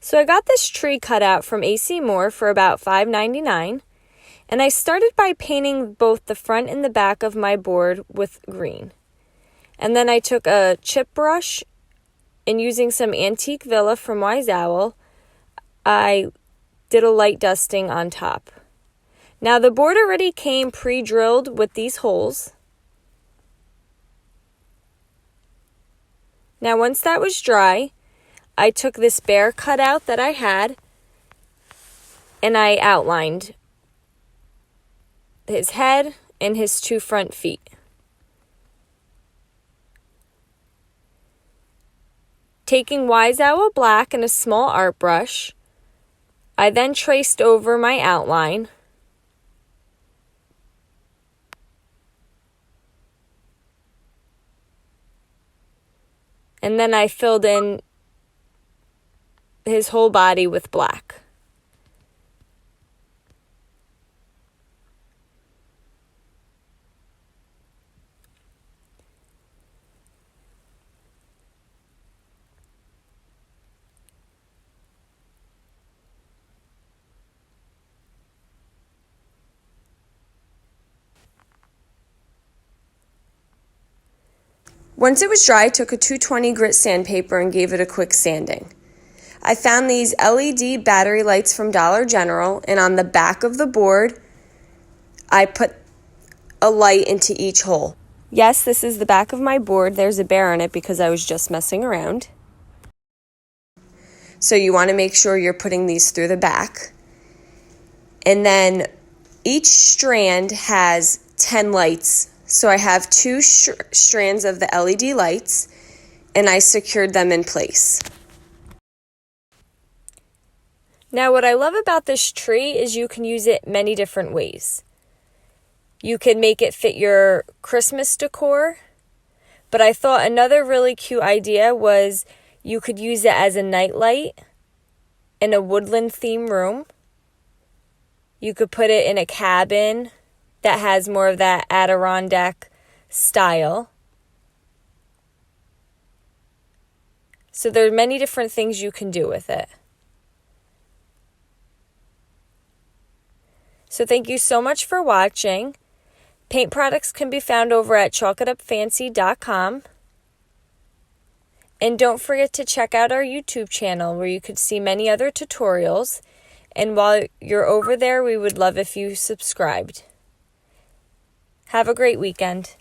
So I got this tree cut out from AC Moore for about $5.99, and I started by painting both the front and the back of my board with green. And then I took a chip brush and using some Antique Villa from Wise Owl, I did a light dusting on top. Now the board already came pre-drilled with these holes. Now once that was dry, I took this bear cutout that I had and I outlined his head and his 2 front feet. Taking Wise Owl Black and a small art brush, I then traced over my outline. And then I filled in his whole body with black. Once it was dry, I took a 220 grit sandpaper and gave it a quick sanding. I found these LED battery lights from Dollar General, and on the back of the board, I put a light into each hole. Yes, this is the back of my board. There's a bear on it because I was just messing around. So you want to make sure you're putting these through the back. And then each strand has 10 lights. So I have 2 strands of the LED lights, and I secured them in place. Now what I love about this tree is you can use it many different ways. You can make it fit your Christmas decor, but I thought another really cute idea was you could use it as a nightlight in a woodland theme room. You could put it in a cabin that has more of that Adirondack style. So there are many different things you can do with it. So thank you so much for watching. Paint products can be found over at chalkitupfancy.com. And don't forget to check out our YouTube channel where you could see many other tutorials. And while you're over there, we would love if you subscribed. Have a great weekend.